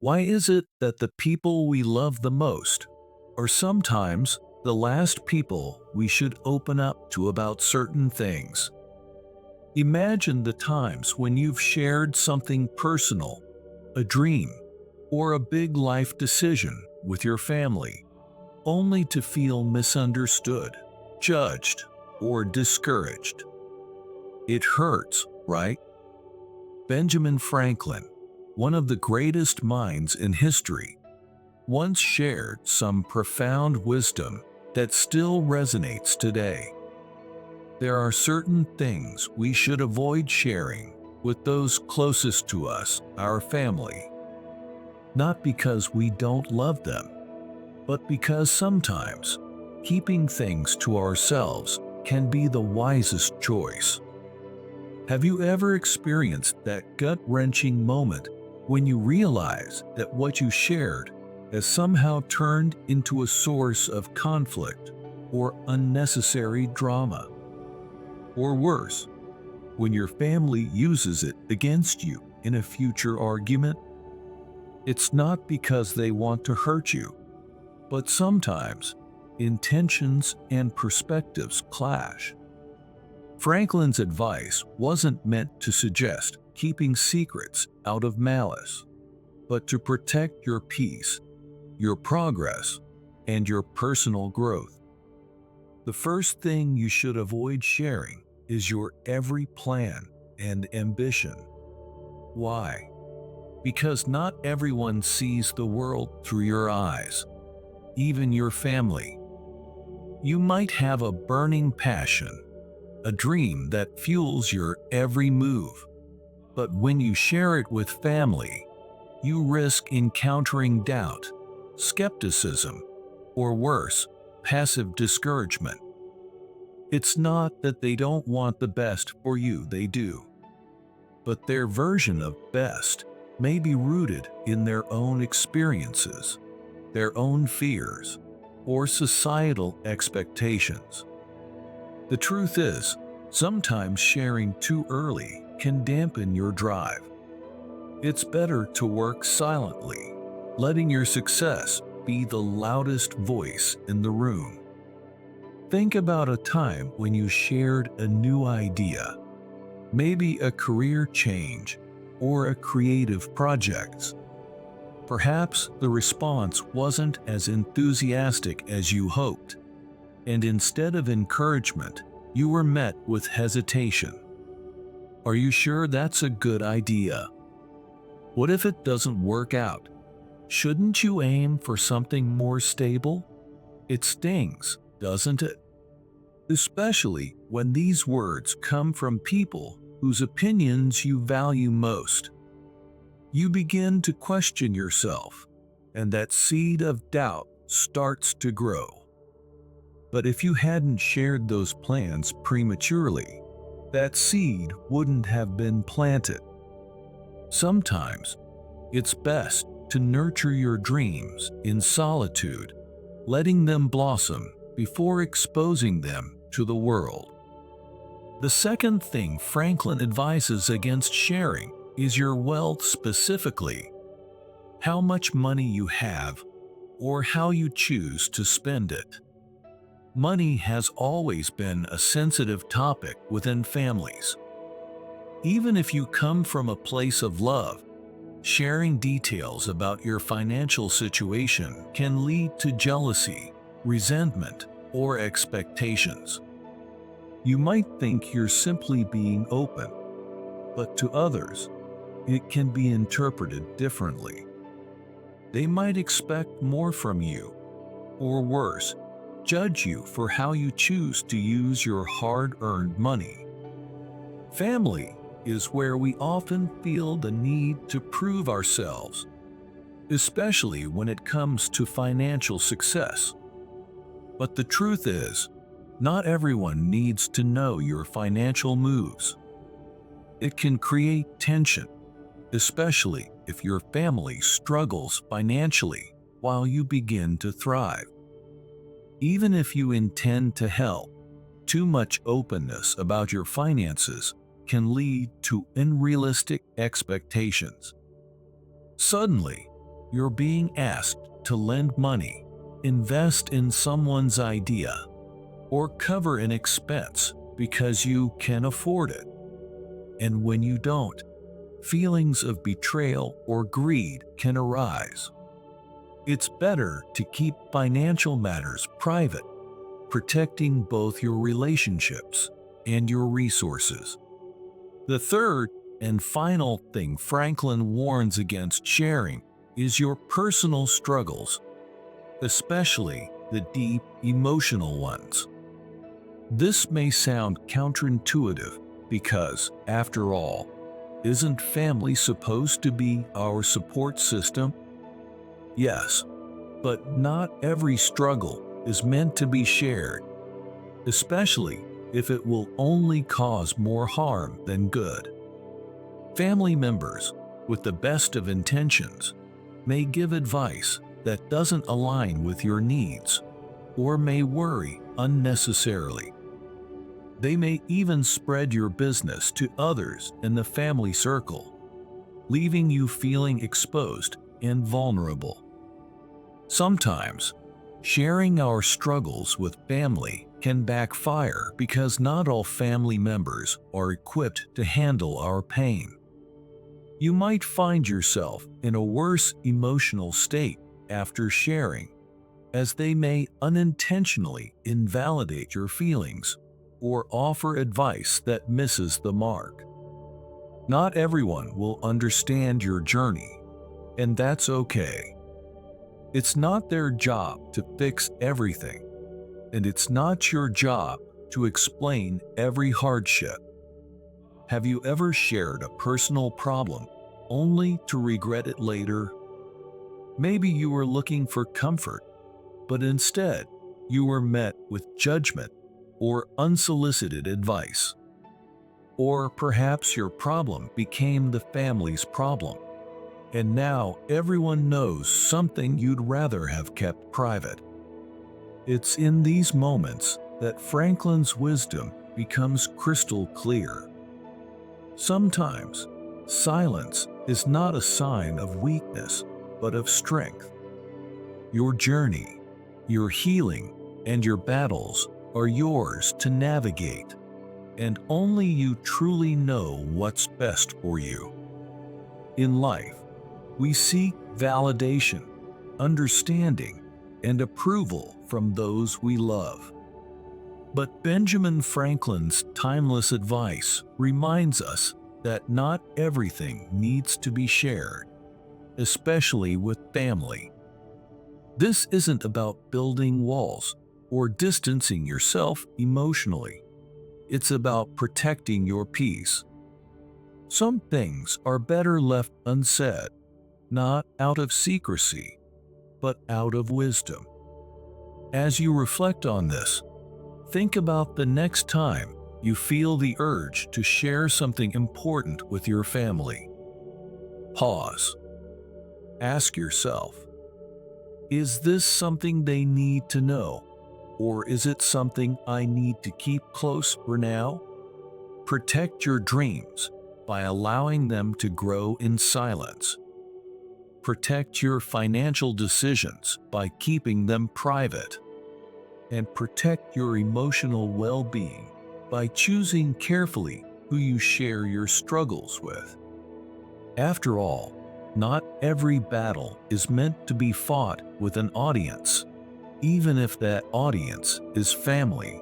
Why is it that the people we love the most are sometimes the last people we should open up to about certain things? Imagine the times when you've shared something personal, a dream, or a big life decision with your family, only to feel misunderstood, judged, or discouraged. It hurts, right? Benjamin Franklin, one of the greatest minds in history, once shared some profound wisdom that still resonates today. There are certain things we should avoid sharing with those closest to us, our family, not because we don't love them, but because sometimes keeping things to ourselves can be the wisest choice. Have you ever experienced that gut-wrenching moment when you realize that what you shared has somehow turned into a source of conflict or unnecessary drama? Or worse, when your family uses it against you in a future argument? It's not because they want to hurt you, but sometimes intentions and perspectives clash. Franklin's advice wasn't meant to suggest keeping secrets out of malice, but to protect your peace, your progress, and your personal growth. The first thing you should avoid sharing is your every plan and ambition. Why? Because not everyone sees the world through your eyes, even your family. You might have a burning passion, a dream that fuels your every move. But when you share it with family, you risk encountering doubt, skepticism, or worse, passive discouragement. It's not that they don't want the best for you, they do. But their version of best may be rooted in their own experiences, their own fears, or societal expectations. The truth is, sometimes sharing too early can dampen your drive. It's better to work silently, letting your success be the loudest voice in the room. Think about a time when you shared a new idea, maybe a career change or a creative project. Perhaps the response wasn't as enthusiastic as you hoped, and instead of encouragement, you were met with hesitation. Are you sure that's a good idea? What if it doesn't work out? Shouldn't you aim for something more stable? It stings, doesn't it? Especially when these words come from people whose opinions you value most. You begin to question yourself, and that seed of doubt starts to grow. But if you hadn't shared those plans prematurely, that seed wouldn't have been planted. Sometimes, it's best to nurture your dreams in solitude, letting them blossom before exposing them to the world. The second thing Franklin advises against sharing is your wealth, specifically how much money you have or how you choose to spend it. Money has always been a sensitive topic within families. Even if you come from a place of love, sharing details about your financial situation can lead to jealousy, resentment, or expectations. You might think you're simply being open, but to others, it can be interpreted differently. They might expect more from you, or worse, judge you for how you choose to use your hard-earned money. Family is where we often feel the need to prove ourselves, especially when it comes to financial success. But the truth is, not everyone needs to know your financial moves. It can create tension, especially if your family struggles financially while you begin to thrive. Even if you intend to help, too much openness about your finances can lead to unrealistic expectations. Suddenly, you're being asked to lend money, invest in someone's idea, or cover an expense because you can afford it. And when you don't, feelings of betrayal or greed can arise. It's better to keep financial matters private, protecting both your relationships and your resources. The third and final thing Franklin warns against sharing is your personal struggles, especially the deep emotional ones. This may sound counterintuitive because, after all, isn't family supposed to be our support system? Yes, but not every struggle is meant to be shared, especially if it will only cause more harm than good. Family members, with the best of intentions, may give advice that doesn't align with your needs or may worry unnecessarily. They may even spread your business to others in the family circle, leaving you feeling exposed and vulnerable. Sometimes, sharing our struggles with family can backfire because not all family members are equipped to handle our pain. You might find yourself in a worse emotional state after sharing, as they may unintentionally invalidate your feelings or offer advice that misses the mark. Not everyone will understand your journey, and that's okay. It's not their job to fix everything, and it's not your job to explain every hardship. Have you ever shared a personal problem only to regret it later? Maybe you were looking for comfort, but instead you were met with judgment or unsolicited advice. Or perhaps your problem became the family's problem, and now everyone knows something you'd rather have kept private. It's in these moments that Franklin's wisdom becomes crystal clear. Sometimes, silence is not a sign of weakness, but of strength. Your journey, your healing, and your battles are yours to navigate, and only you truly know what's best for you. In life, we seek validation, understanding, and approval from those we love. But Benjamin Franklin's timeless advice reminds us that not everything needs to be shared, especially with family. This isn't about building walls or distancing yourself emotionally. It's about protecting your peace. Some things are better left unsaid, not out of secrecy, but out of wisdom. As you reflect on this, think about the next time you feel the urge to share something important with your family. Pause. Ask yourself, is this something they need to know? Or is it something I need to keep close for now? Protect your dreams by allowing them to grow in silence. Protect your financial decisions by keeping them private. And protect your emotional well-being by choosing carefully who you share your struggles with. After all, not every battle is meant to be fought with an audience, even if that audience is family.